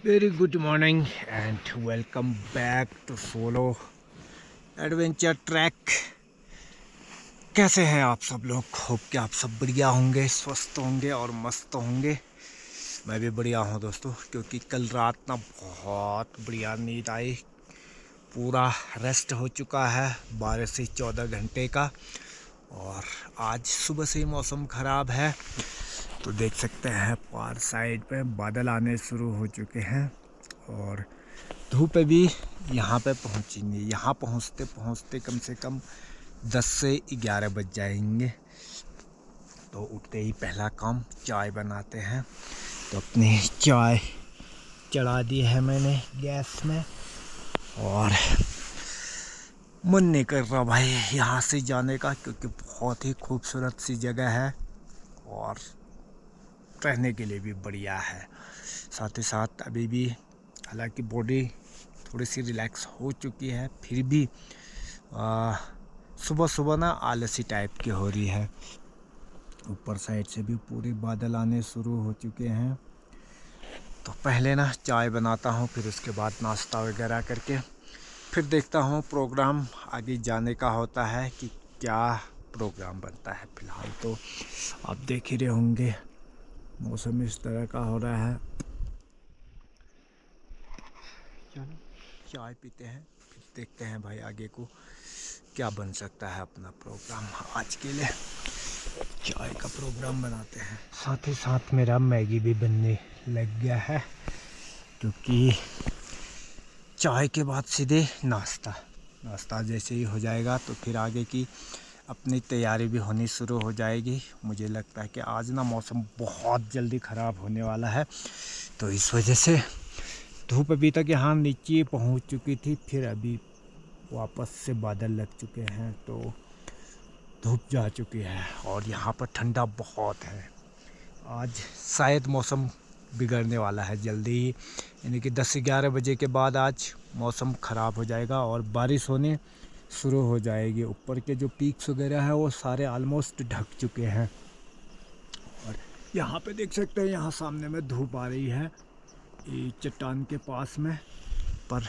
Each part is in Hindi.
Very good morning and welcome back to solo adventure track. कैसे हैं आप सब लोग? होप कि आप सब बढ़िया होंगे, स्वस्थ होंगे और मस्त होंगे। मैं भी बढ़िया हूं दोस्तों, क्योंकि कल रात ना बहुत बढ़िया नींद आई। पूरा रेस्ट हो चुका है 12 से 14 घंटे का। और आज सुबह से ही मौसम ख़राब है, तो देख सकते हैं पार साइड पे बादल आने शुरू हो चुके हैं और धूप भी यहाँ पे पहुँची नहीं। यहाँ पहुँचते पहुँचते कम से कम 10 से 11 बज जाएंगे। तो उठते ही पहला काम चाय बनाते हैं। तो अपनी चाय चढ़ा दी है मैंने गैस में, और मन नहीं कर रहा भाई यहाँ से जाने का, क्योंकि बहुत ही खूबसूरत सी जगह है और रहने के लिए भी बढ़िया है। साथ ही साथ अभी भी हालांकि बॉडी थोड़ी सी रिलैक्स हो चुकी है, फिर भी सुबह सुबह ना आलसी टाइप की हो रही है। ऊपर साइड से भी पूरे बादल आने शुरू हो चुके हैं। तो पहले ना चाय बनाता हूँ, फिर उसके बाद नाश्ता वगैरह करके फिर देखता हूँ प्रोग्राम आगे जाने का होता है कि क्या प्रोग्राम बनता है। फ़िलहाल तो आप देख ही रहे होंगे मौसम इस तरह का हो रहा है। चलो चाय पीते हैं, फिर देखते हैं भाई आगे को क्या बन सकता है अपना प्रोग्राम। आज के लिए चाय का प्रोग्राम बनाते हैं। साथ ही साथ मेरा मैगी भी बनने लग गया है, क्योंकि चाय के बाद सीधे नाश्ता। नाश्ता जैसे ही हो जाएगा तो फिर आगे की अपनी तैयारी भी होनी शुरू हो जाएगी। मुझे लगता है कि आज ना मौसम बहुत जल्दी ख़राब होने वाला है, तो इस वजह से धूप अभी तक यहाँ नीचे पहुँच चुकी थी, फिर अभी वापस से बादल लग चुके हैं, तो धूप जा चुकी है और यहाँ पर ठंडा बहुत है। आज शायद मौसम बिगड़ने वाला है जल्दी ही, यानी कि 10 से 11 बजे के बाद आज मौसम ख़राब हो जाएगा और बारिश होने शुरू हो जाएगी। ऊपर के जो पीक्स वगैरह है वो सारे ऑलमोस्ट ढक चुके हैं। और यहाँ पे देख सकते हैं, यहाँ सामने में धूप आ रही है ये चट्टान के पास में। पर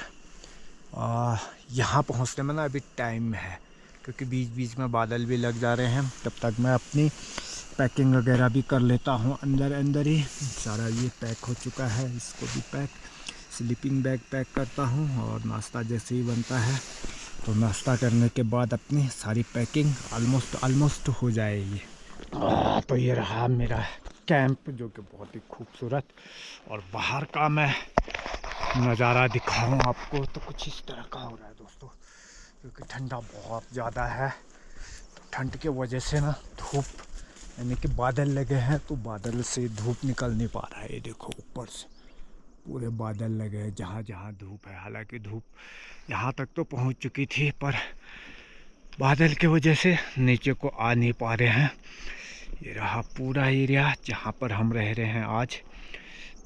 यहाँ पहुँचने में ना अभी टाइम है, क्योंकि बीच बीच में बादल भी लग जा रहे हैं। तब तक मैं अपनी पैकिंग वगैरह भी कर लेता हूँ। अंदर ही सारा ये पैक हो चुका है, इसको भी पैक, स्लीपिंग बैग पैक करता हूँ। और नाश्ता जैसे ही बनता है तो नाश्ता करने के बाद अपनी सारी पैकिंग ऑलमोस्ट हो जाएगी। तो ये रहा मेरा कैंप, जो कि बहुत ही खूबसूरत। और बाहर का मैं नज़ारा दिखाऊं आपको तो कुछ इस तरह का हो रहा है दोस्तों, क्योंकि ठंडा बहुत ज़्यादा है। तो ठंड के वजह से ना धूप, यानी कि बादल लगे हैं तो बादल से धूप निकल नहीं पा रहा है। ये देखो ऊपर से पूरे बादल लगे हैं जहाँ जहाँ धूप है। हालांकि धूप यहाँ तक तो पहुँच चुकी थी, पर बादल की वजह से नीचे को आ नहीं पा रहे हैं। ये रहा पूरा एरिया जहाँ पर हम रह रहे हैं आज।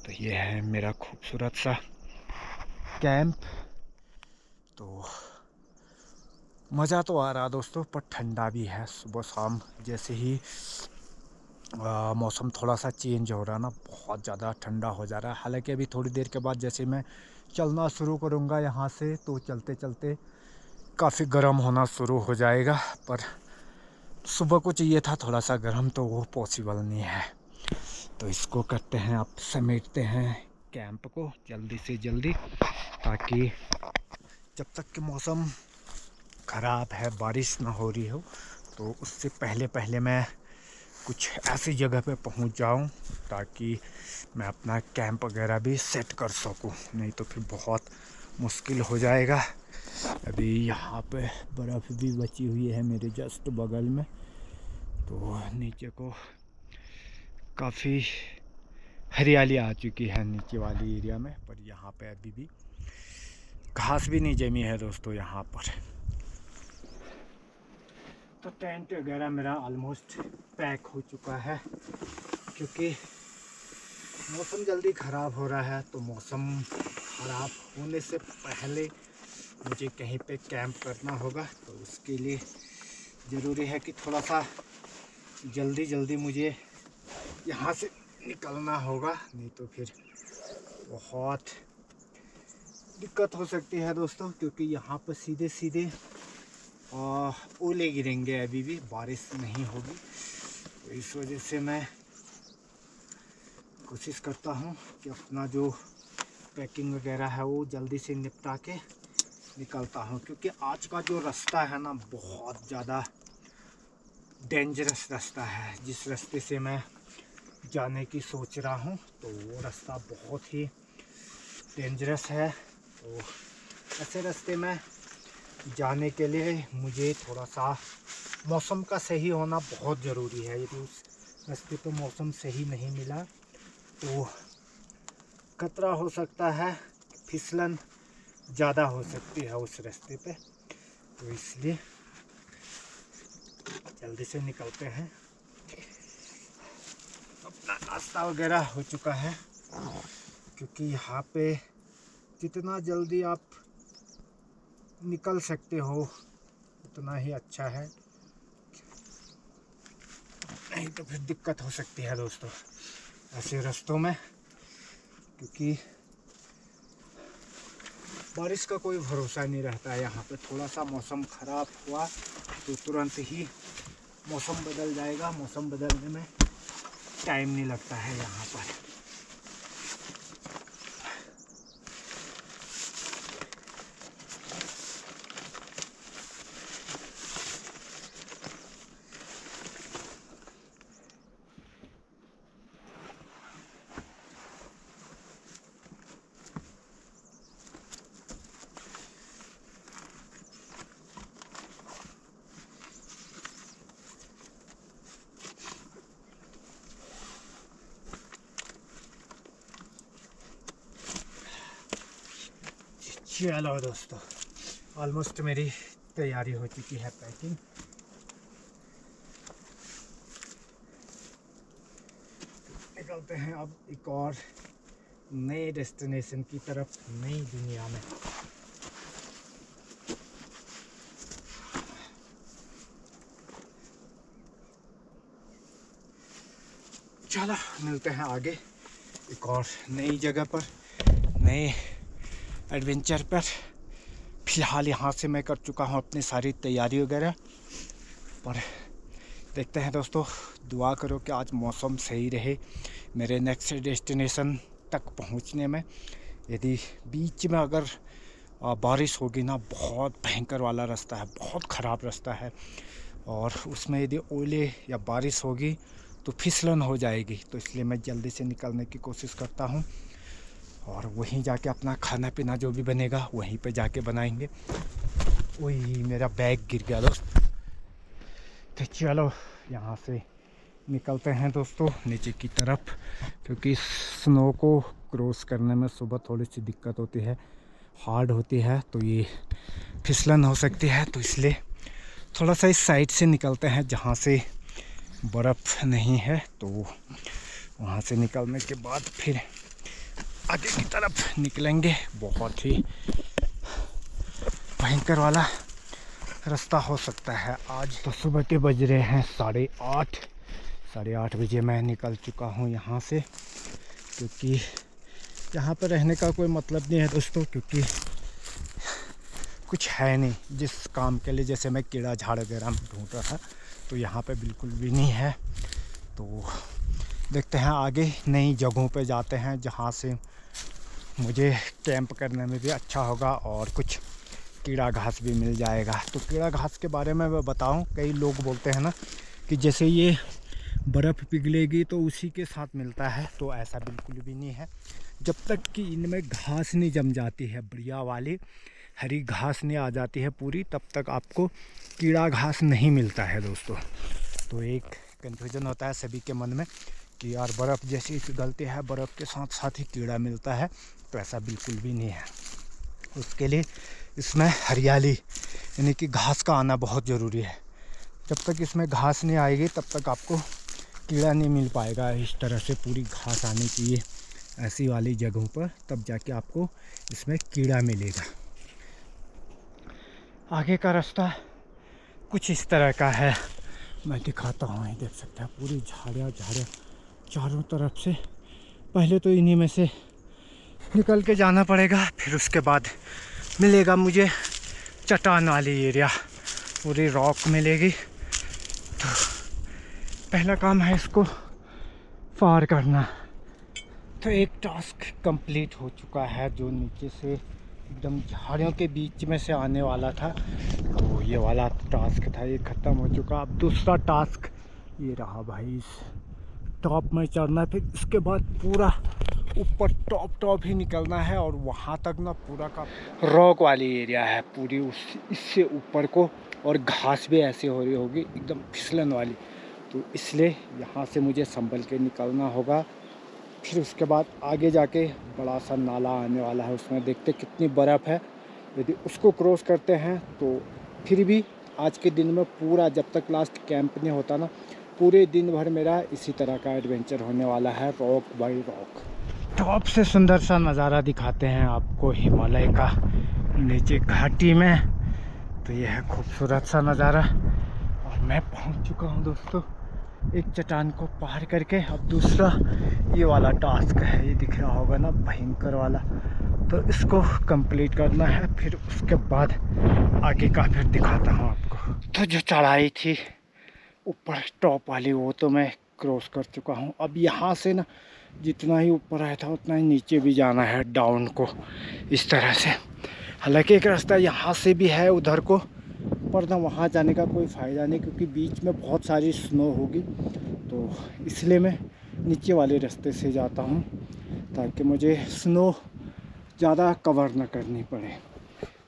तो ये है मेरा खूबसूरत सा कैंप। तो मज़ा तो आ रहा दोस्तों, पर ठंडा भी है। सुबह शाम जैसे ही मौसम थोड़ा सा चेंज हो रहा है ना, बहुत ज़्यादा ठंडा हो जा रहा है। हालांकि अभी थोड़ी देर के बाद जैसे मैं चलना शुरू करूँगा यहाँ से, तो चलते चलते काफ़ी गर्म होना शुरू हो जाएगा। पर सुबह को चाहिए था थोड़ा सा गर्म, तो वो पॉसिबल नहीं है। तो इसको करते हैं, आप समेटते हैं कैंप को जल्दी से जल्दी, ताकि जब तक कि मौसम ख़राब है, बारिश ना हो रही हो, तो उससे पहले पहले मैं कुछ ऐसी जगह पे पहुंच जाऊं ताकि मैं अपना कैंप वगैरह भी सेट कर सकूं। नहीं तो फिर बहुत मुश्किल हो जाएगा। अभी यहाँ पे बर्फ़ भी बची हुई है मेरे जस्ट बगल में, तो नीचे को काफ़ी हरियाली आ चुकी है नीचे वाली एरिया में। पर यहाँ पे अभी भी घास भी नहीं जमी है दोस्तों यहाँ पर। तो टेंट वगैरह मेरा ऑलमोस्ट पैक हो चुका है, क्योंकि मौसम जल्दी ख़राब हो रहा है। तो मौसम ख़राब होने से पहले मुझे कहीं पे कैंप करना होगा, तो उसके लिए ज़रूरी है कि थोड़ा सा जल्दी जल्दी मुझे यहाँ से निकलना होगा, नहीं तो फिर बहुत दिक्कत हो सकती है दोस्तों, क्योंकि यहाँ पर सीधे सीधे ओले गिरेंगे, अभी भी बारिश नहीं होगी। तो इस वजह से मैं कोशिश करता हूँ कि अपना जो पैकिंग वगैरह है वो जल्दी से निपटा के निकलता हूँ, क्योंकि आज का जो रास्ता है ना बहुत ज़्यादा डेंजरस रास्ता है। जिस रास्ते से मैं जाने की सोच रहा हूँ तो वो रास्ता बहुत ही डेंजरस है। तो ऐसे रास्ते में जाने के लिए मुझे थोड़ा सा मौसम का सही होना बहुत ज़रूरी है। यदि उस रास्ते पे मौसम सही नहीं मिला तो खतरा हो सकता है, फिसलन ज़्यादा हो सकती है उस रास्ते पे। तो इसलिए जल्दी से निकलते हैं। अपना नाश्ता वगैरह हो चुका है, क्योंकि यहाँ पे जितना जल्दी आप निकल सकते हो उतना ही अच्छा है, नहीं तो फिर दिक्कत हो सकती है दोस्तों ऐसे रास्तों में। क्योंकि बारिश का कोई भरोसा नहीं रहता है। यहाँ पे थोड़ा सा मौसम ख़राब हुआ तो तुरंत ही मौसम बदल जाएगा। मौसम बदलने में टाइम नहीं लगता है यहाँ पर। चलो दोस्तों, ऑलमोस्ट मेरी तैयारी हो चुकी है पैकिंग। निकलते हैं अब एक और नए डेस्टिनेशन की तरफ, नई दुनिया में। चलो मिलते हैं आगे एक और नई जगह पर, नए एडवेंचर पर। फ़िलहाल यहाँ से मैं कर चुका हूँ अपनी सारी तैयारी वगैरह, पर देखते हैं दोस्तों। दुआ करो कि आज मौसम सही रहे मेरे नेक्स्ट डेस्टिनेशन तक पहुँचने में। यदि बीच में अगर बारिश होगी ना, बहुत भयंकर वाला रास्ता है, बहुत ख़राब रास्ता है, और उसमें यदि ओले या बारिश होगी तो फिसलन हो जाएगी। तो इसलिए मैं जल्दी से निकलने की कोशिश करता हूँ, और वहीं जाके अपना खाना पीना जो भी बनेगा वहीं पे जाके बनाएंगे। वही मेरा बैग गिर गया दोस्त। तो चलो यहाँ से निकलते हैं दोस्तों नीचे की तरफ, क्योंकि स्नो को क्रॉस करने में सुबह थोड़ी सी दिक्कत होती है, हार्ड होती है, तो ये फिसलन हो सकती है। तो इसलिए थोड़ा सा इस साइड से निकलते हैं जहाँ से बर्फ़ नहीं है। तो वहाँ से निकलने के बाद फिर आगे की तरफ निकलेंगे। बहुत ही भयंकर वाला रास्ता हो सकता है आज। तो सुबह के बज रहे हैं 8:30 बजे मैं निकल चुका हूँ यहाँ से, क्योंकि यहाँ पर रहने का कोई मतलब नहीं है दोस्तों, क्योंकि कुछ है नहीं जिस काम के लिए। जैसे मैं कीड़ा झाड़ वगैरह ढूंढ रहा था, तो यहाँ पे बिल्कुल भी नहीं है। तो देखते हैं आगे नई जगहों पे जाते हैं जहाँ से मुझे कैंप करने में भी अच्छा होगा और कुछ कीड़ा घास भी मिल जाएगा। तो कीड़ा घास के बारे में मैं बताऊं, कई लोग बोलते हैं ना कि जैसे ये बर्फ़ पिघलेगी तो उसी के साथ मिलता है, तो ऐसा बिल्कुल भी नहीं है। जब तक कि इनमें घास नहीं जम जाती है, बढ़िया वाली हरी घास नहीं आ जाती है पूरी, तब तक आपको कीड़ा घास नहीं मिलता है दोस्तों। तो एक कन्फ्यूजन होता है सभी के मन में कि यार बर्फ़ जैसी पिघलती है, बर्फ़ के साथ साथ ही कीड़ा मिलता है, तो ऐसा बिल्कुल भी नहीं है। उसके लिए इसमें हरियाली यानी कि घास का आना बहुत ज़रूरी है। जब तक इसमें घास नहीं आएगी तब तक आपको कीड़ा नहीं मिल पाएगा। इस तरह से पूरी घास आनी चाहिए ऐसी वाली जगहों पर, तब जाके आपको इसमें कीड़ा मिलेगा। आगे का रास्ता कुछ इस तरह का है, मैं दिखाता हूँ। ये देख सकते हैं पूरी झाड़ियाँ चारों तरफ से। पहले तो इन्हीं में से निकल के जाना पड़ेगा। फिर उसके बाद मिलेगा मुझे चट्टान वाली एरिया, पूरी रॉक मिलेगी। तो पहला काम है इसको पार करना। तो एक टास्क कंप्लीट हो चुका है, जो नीचे से एकदम झाड़ियों के बीच में से आने वाला था, तो ये वाला टास्क था, ये ख़त्म हो चुका। अब दूसरा टास्क ये रहा भाई, इस टॉप में चढ़ना। फिर इसके बाद पूरा ऊपर टॉप ही निकलना है, और वहाँ तक ना पूरा का रॉक वाली एरिया है पूरी, उस इससे ऊपर को, और घास भी ऐसे हो रही होगी एकदम फिसलन वाली। तो इसलिए यहाँ से मुझे संभल के निकलना होगा। फिर उसके बाद आगे जाके बड़ा सा नाला आने वाला है, उसमें देखते कितनी बर्फ़ है। यदि उसको क्रॉस करते हैं तो फिर भी आज के दिन में पूरा, जब तक लास्ट कैंप नहीं होता ना, पूरे दिन भर मेरा इसी तरह का एडवेंचर होने वाला है, रॉक बाई रॉक। टॉप से सुंदर सा नज़ारा दिखाते हैं आपको हिमालय का नीचे घाटी में। तो यह है खूबसूरत सा नज़ारा, और मैं पहुंच चुका हूं दोस्तों एक चट्टान को पार करके। अब दूसरा ये वाला टास्क है, ये दिख रहा होगा ना, भयंकर वाला, तो इसको कंप्लीट करना है। फिर उसके बाद आगे का फिर दिखाता हूँ आपको। तो जो चढ़ाई थी ऊपर टॉप वाली, वो तो मैं क्रॉस कर चुका हूँ। अब यहाँ से ना जितना ही ऊपर आया था उतना ही नीचे भी जाना है, डाउन को, इस तरह से। हालांकि एक रास्ता यहाँ से भी है उधर को, पर ना वहाँ जाने का कोई फ़ायदा नहीं, क्योंकि बीच में बहुत सारी स्नो होगी। तो इसलिए मैं नीचे वाले रास्ते से जाता हूँ, ताकि मुझे स्नो ज़्यादा कवर ना करनी पड़े।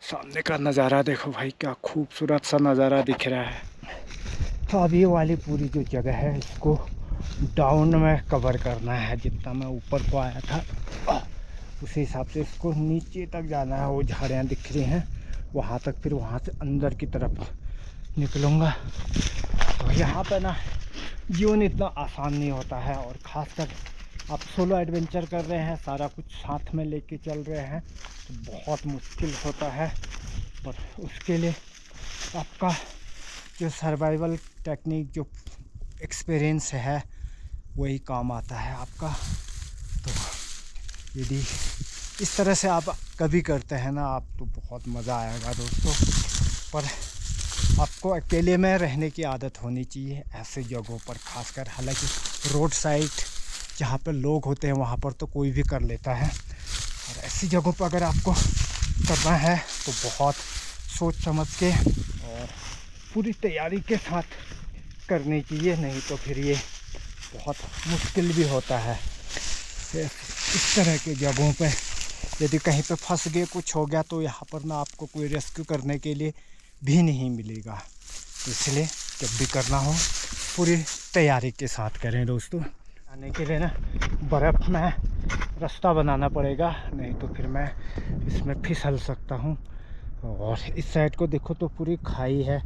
सामने का नज़ारा देखो भाई, क्या खूबसूरत सा नज़ारा दिख रहा है। तो अब ये वाली पूरी जो जगह है, इसको डाउन में कवर करना है। जितना मैं ऊपर को आया था उसी हिसाब से इसको नीचे तक जाना है। वो झाड़ियाँ दिख रही हैं वहाँ तक, फिर वहाँ से अंदर की तरफ निकलूँगा। तो यहाँ पे ना जीवन इतना आसान नहीं होता है, और ख़ासकर आप सोलो एडवेंचर कर रहे हैं, सारा कुछ साथ में लेके चल रहे हैं, तो बहुत मुश्किल होता है। पर उसके लिए आपका जो सर्वाइवल टेक्निक, जो एक्सपीरियंस है, वही काम आता है आपका। तो यदि इस तरह से आप कभी करते हैं ना आप, तो बहुत मज़ा आएगा दोस्तों। पर आपको अकेले में रहने की आदत होनी चाहिए ऐसे जगहों पर, खासकर। हालांकि रोड साइड जहाँ पर लोग होते हैं वहाँ पर तो कोई भी कर लेता है, और ऐसी जगहों पर अगर आपको करना है तो बहुत सोच समझ के और पूरी तैयारी के साथ करनी चाहिए, नहीं तो फिर ये बहुत मुश्किल भी होता है। इस तरह के जगहों पे यदि कहीं पे फंस गए, कुछ हो गया, तो यहाँ पर ना आपको कोई रेस्क्यू करने के लिए भी नहीं मिलेगा। तो इसलिए जब भी करना हो पूरी तैयारी के साथ करें दोस्तों। आने के लिए ना बर्फ़ में रास्ता बनाना पड़ेगा, नहीं तो फिर मैं इसमें फिसल सकता हूँ। और इस साइड को देखो तो पूरी खाई है,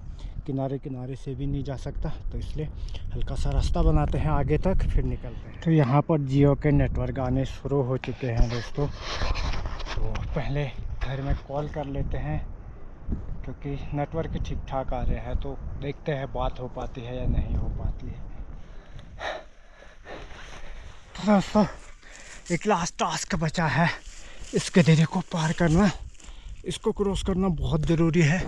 किनारे किनारे से भी नहीं जा सकता, तो इसलिए हल्का सा रास्ता बनाते हैं आगे तक, फिर निकलते हैं। तो यहाँ पर जियो के नेटवर्क आने शुरू हो चुके हैं दोस्तों। तो पहले घर में कॉल कर लेते हैं, क्योंकि नेटवर्क ठीक ठाक आ रहे हैं, तो देखते हैं बात हो पाती है या नहीं हो पाती है। तो दोस्तों एक लास्ट टास्क बचा है, इस गधेरे को पार करना। इसको क्रॉस करना बहुत ज़रूरी है,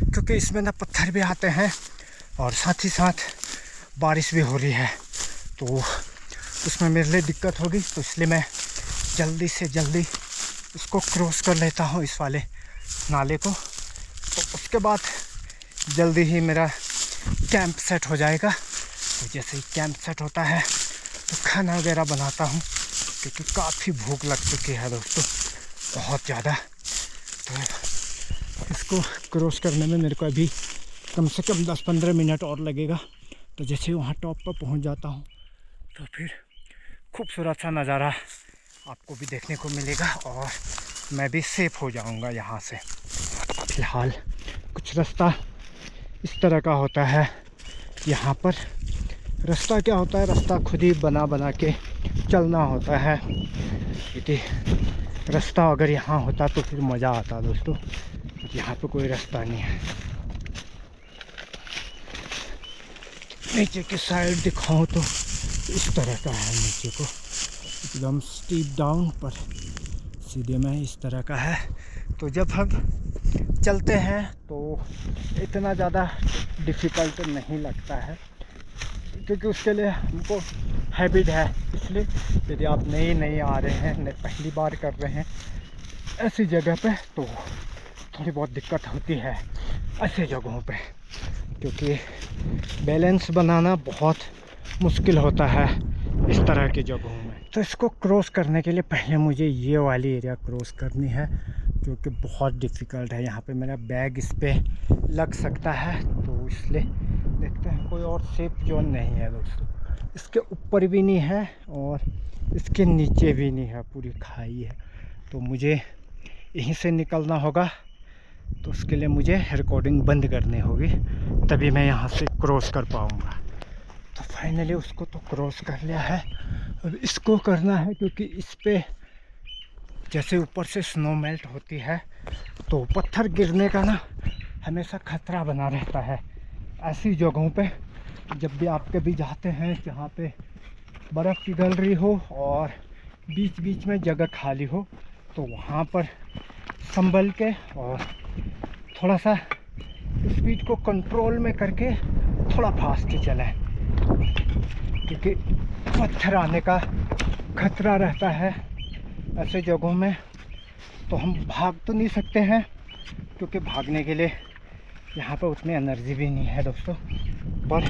क्योंकि इसमें ना पत्थर भी आते हैं और साथ ही साथ बारिश भी हो रही है, तो उसमें मेरे लिए दिक्कत होगी। तो इसलिए मैं जल्दी से जल्दी इसको क्रॉस कर लेता हूँ, इस वाले नाले को। तो उसके बाद जल्दी ही मेरा कैंप सेट हो जाएगा। तो जैसे ही कैंप सेट होता है तो खाना वगैरह बनाता हूँ, क्योंकि काफ़ी भूख लग चुकी है दोस्तों, बहुत ज़्यादा। तो इसको क्रॉस करने में मेरे को अभी कम से कम 10-15 मिनट और लगेगा। तो जैसे वहाँ टॉप पर पहुँच जाता हूँ तो फिर खूबसूरत सा नज़ारा आपको भी देखने को मिलेगा, और मैं भी सेफ हो जाऊँगा यहाँ से। फ़िलहाल कुछ रास्ता इस तरह का होता है यहाँ पर। रास्ता क्या होता है, रास्ता खुद ही बना के चलना होता है। यदि रास्ता अगर यहाँ होता तो फिर मज़ा आता दोस्तों, यहाँ पे कोई रास्ता नहीं है। नीचे की साइड दिखाऊं तो इस तरह का है, नीचे को एकदम स्टीप डाउन, पर सीधे में इस तरह का है। तो जब हम चलते हैं तो इतना ज़्यादा डिफ़िकल्ट नहीं लगता है, क्योंकि उसके लिए हमको हैबिट है। इसलिए यदि आप नए आ रहे हैं, पहली बार कर रहे हैं ऐसी जगह पे, तो थोड़ी बहुत दिक्कत होती है ऐसे जगहों पे, क्योंकि बैलेंस बनाना बहुत मुश्किल होता है इस तरह की जगहों में। तो इसको क्रॉस करने के लिए पहले मुझे ये वाली एरिया क्रॉस करनी है, जो कि बहुत डिफ़िकल्ट है। यहाँ पे मेरा बैग इस पर लग सकता है, तो इसलिए देखते हैं। कोई और सेफ जोन नहीं है दोस्तों, इसके ऊपर भी नहीं है और इसके नीचे भी नहीं है, पूरी खाई है। तो मुझे यहीं से निकलना होगा, तो उसके लिए मुझे रिकॉर्डिंग बंद करनी होगी, तभी मैं यहाँ से क्रॉस कर पाऊँगा। तो फाइनली उसको तो क्रॉस कर लिया है, अब इसको करना है, क्योंकि इस पे जैसे ऊपर से स्नो मेल्ट होती है तो पत्थर गिरने का ना हमेशा खतरा बना रहता है ऐसी जगहों पे। जब भी आप कभी जाते हैं जहाँ पे बर्फ़ पिघल रही हो और बीच बीच में जगह खाली हो, तो वहाँ पर संभल के और थोड़ा सा स्पीड को कंट्रोल में करके थोड़ा फास्ट चलें, क्योंकि पत्थर आने का खतरा रहता है ऐसे जगहों में। तो हम भाग तो नहीं सकते हैं, क्योंकि भागने के लिए यहाँ पर उतनी एनर्जी भी नहीं है दोस्तों, पर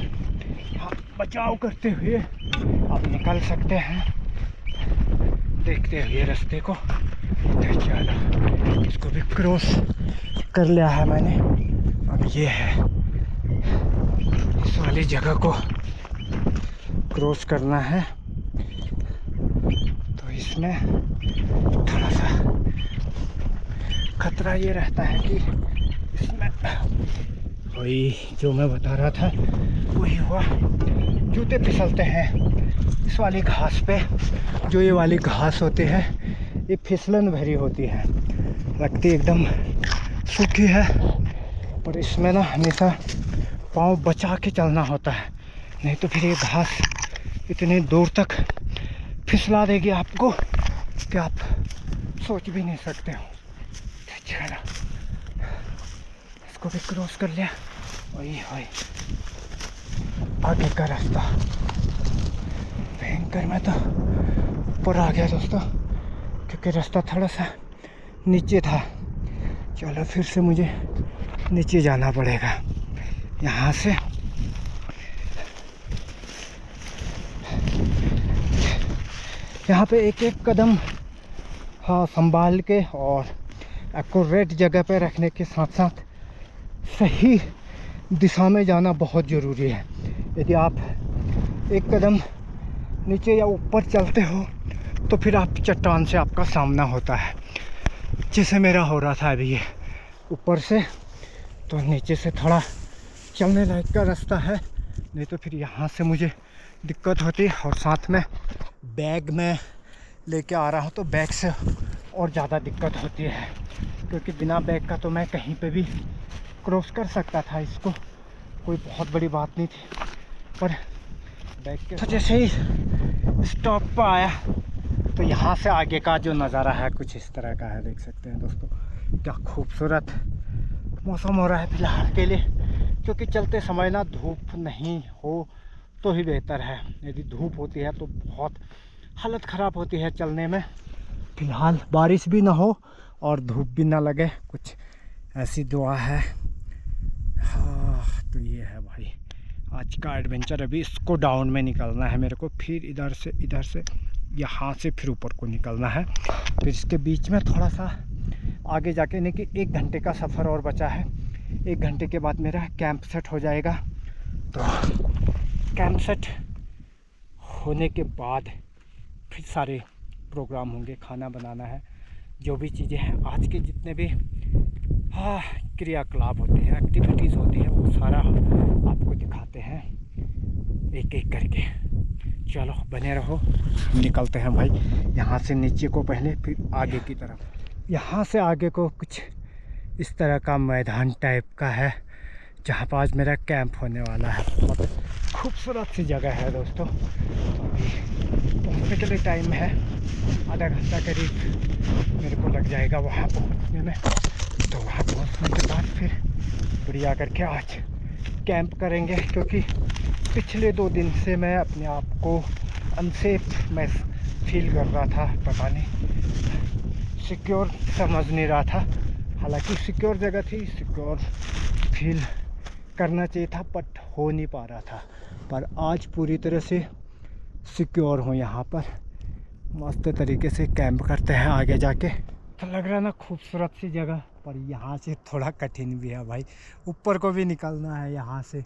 हाँ, बचाव करते हुए आप निकल सकते हैं देखते हुए रास्ते को। चलो, इसको भी क्रॉस कर लिया है मैंने। अब ये है, इस वाली जगह को क्रॉस करना है, तो इसमें थोड़ा सा खतरा ये रहता है कि इसमें वही जो मैं बता रहा था वही हुआ, जूते फिसलते हैं इस वाली घास पे। जो ये वाली घास होती है ये फिसलन भरी होती है, लगती एकदम सूखी है, पर इसमें ना हमेशा पाँव बचा के चलना होता है, नहीं तो फिर ये घास इतनी दूर तक फिसला देगी आपको कि आप सोच भी नहीं सकते हो। चलो, इसको भी क्रॉस कर लिया। वही आगे का रास्ता भयंकर, मैं तो ऊपर आ गया दोस्तों, क्योंकि रास्ता थोड़ा सा नीचे था। चलो, फिर से मुझे नीचे जाना पड़ेगा यहाँ से। यहाँ पे एक एक कदम हाँ संभाल के और एक्यूरेट जगह पे रखने के साथ साथ सही दिशा में जाना बहुत ज़रूरी है। यदि आप एक कदम नीचे या ऊपर चलते हो तो फिर आप चट्टान से आपका सामना होता है, जैसे मेरा हो रहा था अभी। ये ऊपर से तो नीचे से थोड़ा चलने लायक का रास्ता है, नहीं तो फिर यहाँ से मुझे दिक्कत होती है। और साथ में बैग में लेके आ रहा हूँ, तो बैग से और ज़्यादा दिक्कत होती है, क्योंकि बिना बैग का तो मैं कहीं पे भी क्रॉस कर सकता था, इसको कोई बहुत बड़ी बात नहीं थी। पर बैग के तो जैसे ही स्टॉप पर आया तो यहाँ से आगे का जो नज़ारा है कुछ इस तरह का है, देख सकते हैं दोस्तों। क्या खूबसूरत मौसम हो रहा है फिलहाल के लिए, क्योंकि चलते समय ना धूप नहीं हो तो ही बेहतर है। यदि धूप होती है तो बहुत हालत ख़राब होती है चलने में। फिलहाल बारिश भी ना हो और धूप भी ना लगे, कुछ ऐसी दुआ है। हाँ, तो ये है भाई आज का एडवेंचर। अभी इसको डाउन में निकलना है मेरे को, फिर इधर से यहाँ से फिर ऊपर को निकलना है। फिर इसके बीच में थोड़ा सा आगे जाके, यानी कि 1 घंटे का सफ़र और बचा है। 1 घंटे के बाद मेरा कैंप सेट हो जाएगा। तो कैंप सेट होने के बाद फिर सारे प्रोग्राम होंगे, खाना बनाना है, जो भी चीज़ें हैं आज के जितने भी क्रियाकलाप होते हैं, एक्टिविटीज़ होती हैं, वो सारा आपको दिखाते हैं एक एक करके। चलो बने रहो, निकलते हैं भाई यहाँ से नीचे को पहले, फिर आगे की तरफ। यहाँ से आगे को कुछ इस तरह का मैदान टाइप का है, जहाँ पर आज मेरा कैंप होने वाला है। बहुत खूबसूरत सी जगह है दोस्तों। पहुंचने के लिए टाइम है, आधा घंटा करीब मेरे को लग जाएगा वहाँ पहुंचने में। तो वहाँ पहुंचने के बाद फिर बढ़िया करके आज कैंप करेंगे, क्योंकि पिछले 2 दिन से मैं अपने आप को अनसेफ मैं फील कर रहा था, पता नहीं सिक्योर समझ नहीं रहा था। हालांकि सिक्योर जगह थी, सिक्योर फील करना चाहिए था, बट हो नहीं पा रहा था। पर आज पूरी तरह से सिक्योर हूँ। यहाँ पर मस्त तरीके से कैंप करते हैं आगे जाके। तो लग रहा ना खूबसूरत सी जगह, पर यहाँ से थोड़ा कठिन भी है भाई, ऊपर को भी निकलना है यहाँ से।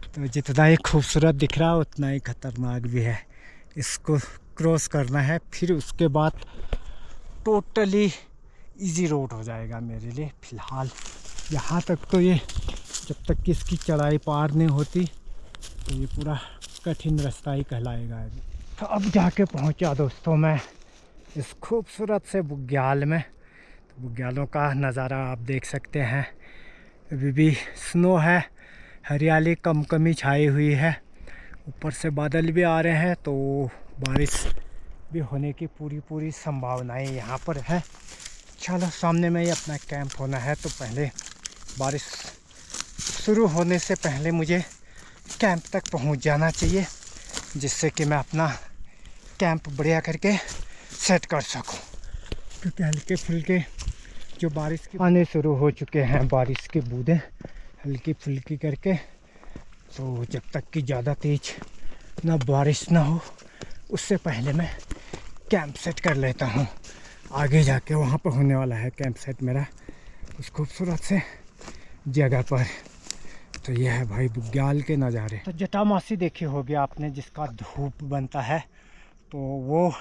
तो जितना ही खूबसूरत दिख रहा है उतना ही ख़तरनाक भी है। इसको क्रॉस करना है, फिर उसके बाद टोटली इजी रोड हो जाएगा मेरे लिए। फ़िलहाल यहाँ तक तो ये, जब तक कि इसकी चढ़ाई पार नहीं होती तो ये पूरा कठिन रास्ता ही कहलाएगा अभी। तो अब जाके पहुँचा दोस्तों मैं इस खूबसूरत से बुग्याल में। तो बुग्यालों का नज़ारा आप देख सकते हैं। अभी भी स्नो है, हरियाली कम कमी छाई हुई है, ऊपर से बादल भी आ रहे हैं, तो बारिश भी होने की पूरी संभावनाएं यहाँ पर है। चलो, सामने में ही अपना कैंप होना है, तो पहले बारिश शुरू होने से पहले मुझे कैंप तक पहुँच जाना चाहिए, जिससे कि मैं अपना कैंप बढ़िया करके सेट कर सकूं। क्योंकि हल्के फुल्के जो बारिश के आने शुरू हो चुके हैं, बारिश के बूंदें हल्की फुल्की करके। तो जब तक कि ज़्यादा तेज ना बारिश ना हो, उससे पहले मैं कैंप सेट कर लेता हूँ। आगे जाके वहाँ पर होने वाला है कैंप सेट मेरा, उस खूबसूरत से जगह पर। तो यह है भाई बुग्याल के नज़ारे। तो जटामासी देखी होगी आपने, जिसका धूप बनता है, तो वो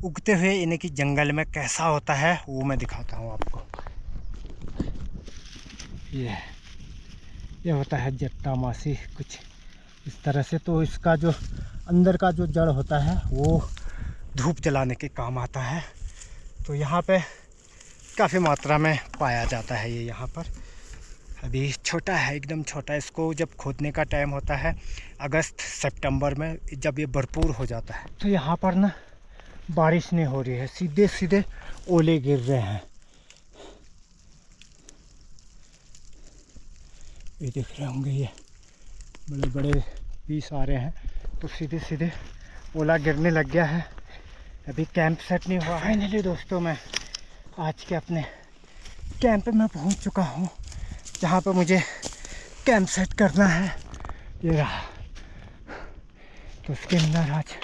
उगते हुए यानी कि जंगल में कैसा होता है वो मैं दिखाता हूँ आपको। ये होता है जटामासी कुछ इस तरह से। तो इसका जो अंदर का जो जड़ होता है वो धूप जलाने के काम आता है। तो यहाँ पे काफ़ी मात्रा में पाया जाता है ये। यहाँ पर अभी छोटा है, एकदम छोटा। इसको जब खोदने का टाइम होता है अगस्त सितंबर में, जब ये भरपूर हो जाता है। तो यहाँ पर ना बारिश नहीं हो रही है, सीधे सीधे ओले गिर रहे हैं। ये देख रहे होंगे, ये बड़े बड़े पीस आ रहे हैं, तो सीधे सीधे ओला गिरने लग गया है। अभी कैंप सेट नहीं हुआ। फाइनली दोस्तों मैं आज के अपने कैंप में पहुंच चुका हूं, जहां पर मुझे कैंप सेट करना है। ये रहा। तो उसके अंदर आज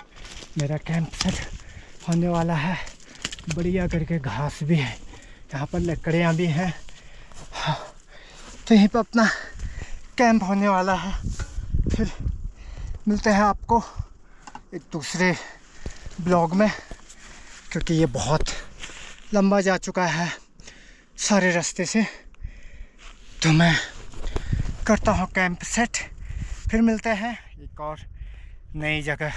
मेरा कैंप सेट होने वाला है। बढ़िया करके घास भी है, यहाँ पर लकड़ियाँ भी हैं। हाँ, तो यहीं पर अपना कैंप होने वाला है। फिर मिलते हैं आपको एक दूसरे ब्लॉग में, क्योंकि ये बहुत लंबा जा चुका है सारे रास्ते से। तो मैं करता हूँ कैंप सेट, फिर मिलते हैं एक और नई जगह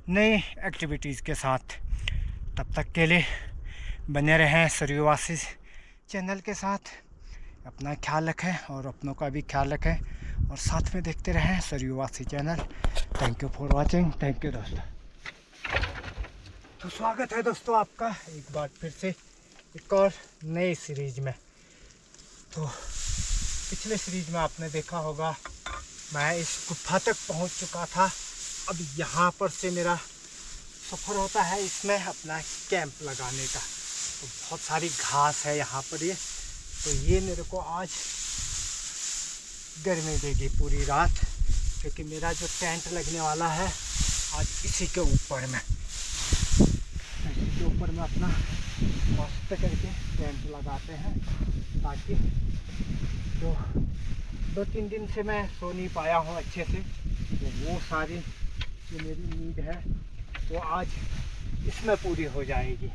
नई एक्टिविटीज़ के साथ। तब तक के लिए बने रहें सरयूवासी चैनल के साथ। अपना ख्याल रखें और अपनों का भी ख्याल रखें, और साथ में देखते रहें Sarayuvasi channel. Thank you for watching. Thank you दोस्तों। तो स्वागत है दोस्तों आपका एक बार फिर से एक और नई सीरीज में। तो पिछले सीरीज में आपने देखा होगा मैं इस गुफा तक पहुंच चुका था। अब यहाँ पर से मेरा सफ़र होता है इसमें अपना कैंप लगाने का। तो बहुत सारी घास है यहाँ पर ये, तो ये मेरे को आज गर्मी देगी पूरी रात, क्योंकि मेरा जो टेंट लगने वाला है आज इसी के ऊपर में। इसी के ऊपर में अपना मस्त करके टेंट लगाते हैं, ताकि जो 2-3 दिन से मैं सो नहीं पाया हूँ अच्छे से, तो वो सारी जो मेरी नीड है वो आज इसमें पूरी हो जाएगी।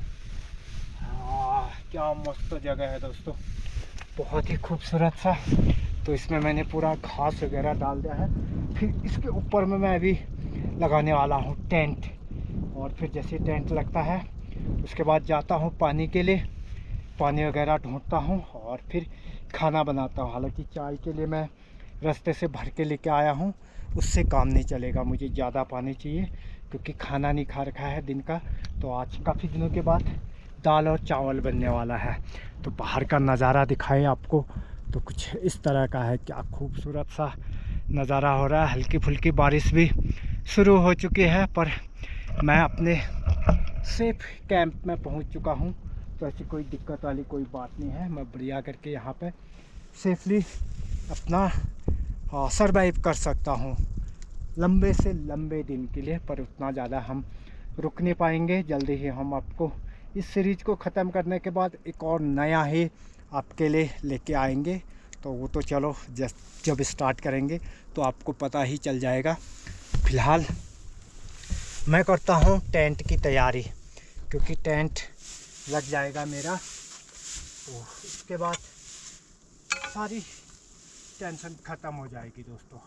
क्या मस्त जगह है दोस्तों, बहुत ही खूबसूरत सा। तो इसमें मैंने पूरा घास वगैरह डाल दिया है। फिर इसके ऊपर में मैं अभी लगाने वाला हूँ टेंट, और फिर जैसे टेंट लगता है उसके बाद जाता हूँ पानी के लिए, पानी वगैरह ढूंढता हूँ और फिर खाना बनाता हूँ। हालांकि चाय के लिए मैं रास्ते से भर के लेके आया हूँ, उससे काम नहीं चलेगा, मुझे ज़्यादा पानी चाहिए। क्योंकि खाना नहीं खा रखा है दिन का। तो आज काफ़ी दिनों के बाद दाल और चावल बनने वाला है। तो बाहर का नज़ारा दिखाएं आपको, तो कुछ इस तरह का है। क्या खूबसूरत सा नज़ारा हो रहा है। हल्की फुल्की बारिश भी शुरू हो चुकी है, पर मैं अपने सेफ कैंप में पहुंच चुका हूं, तो ऐसी कोई दिक्कत वाली कोई बात नहीं है। मैं बढ़िया करके यहां पे सेफली अपना सरवाइव कर सकता हूं लंबे से लंबे दिन के लिए। पर उतना ज़्यादा हम रुक नहीं पाएंगे। जल्दी ही हम आपको इस सीरीज़ को ख़त्म करने के बाद एक और नया ही आपके लिए लेके आएंगे। तो वो तो चलो जब स्टार्ट करेंगे तो आपको पता ही चल जाएगा। फ़िलहाल मैं करता हूँ टेंट की तैयारी, क्योंकि टेंट लग जाएगा मेरा, तो उसके बाद सारी टेंशन ख़त्म हो जाएगी दोस्तों।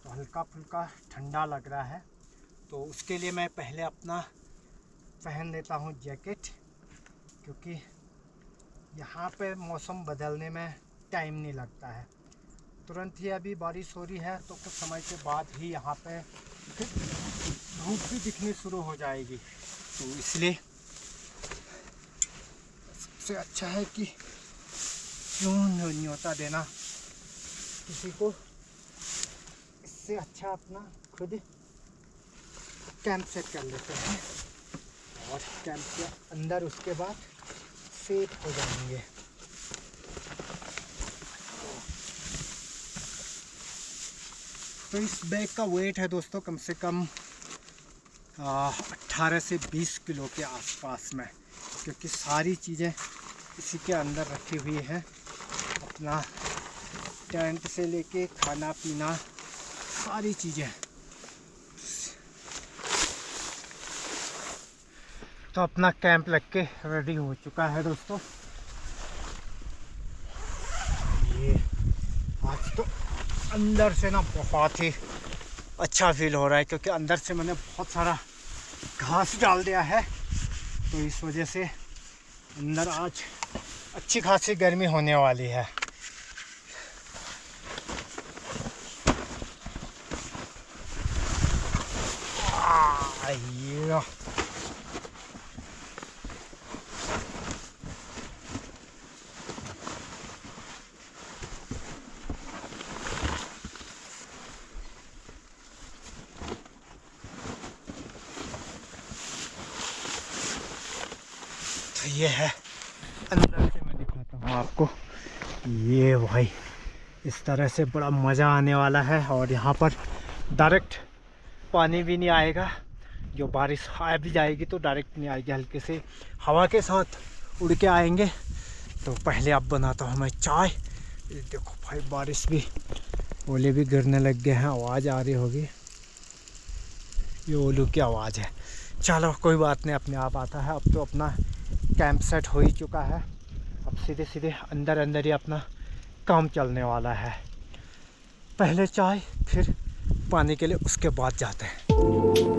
तो हल्का फुल्का ठंडा लग रहा है, तो उसके लिए मैं पहले अपना पहन लेता हूँ जैकेट, क्योंकि यहाँ पे मौसम बदलने में टाइम नहीं लगता है। तुरंत ही अभी बारिश हो रही है, तो कुछ समय के बाद ही यहाँ पे धूप भी दिखनी शुरू हो जाएगी। तो इसलिए सबसे अच्छा है कि क्यों न्योता देना किसी को, इससे अच्छा अपना खुद कैंप सेट कर लेते हैं और कैंप के अंदर उसके बाद सेफ हो जाएंगे। तो इस बैग का वेट है दोस्तों कम से कम 18 से 20 किलो के आसपास में, क्योंकि सारी चीज़ें इसी के अंदर रखी हुई हैं। अपना टेंट से लेके खाना पीना सारी चीज़ें। तो अपना कैंप लग के रेडी हो चुका है दोस्तों। ये आज तो अंदर से ना बहुत ही अच्छा फील हो रहा है, क्योंकि अंदर से मैंने बहुत सारा घास डाल दिया है, तो इस वजह से अंदर आज अच्छी खासी गर्मी होने वाली है। ये तो ये है अंदर से, मैं दिखाता हूँ आपको। ये भाई इस तरह से बड़ा मज़ा आने वाला है। और यहाँ पर डायरेक्ट पानी भी नहीं आएगा, जो बारिश आ भी जाएगी तो डायरेक्ट नहीं आएगी, हल्के से हवा के साथ उड़ के आएंगे। तो पहले अब बनाता हूँ मैं चाय। ये देखो भाई बारिश भी, ओले भी गिरने लग गए हैं, आवाज़ आ रही होगी, ये ओलू की आवाज़ है। चलो कोई बात नहीं, अपने आप आता है। अब तो अपना कैंप सेट हो ही चुका है, अब सीधे सीधे अंदर ही अपना काम चलने वाला है। पहले चाय फिर पानी के लिए, उसके बाद जाते हैं।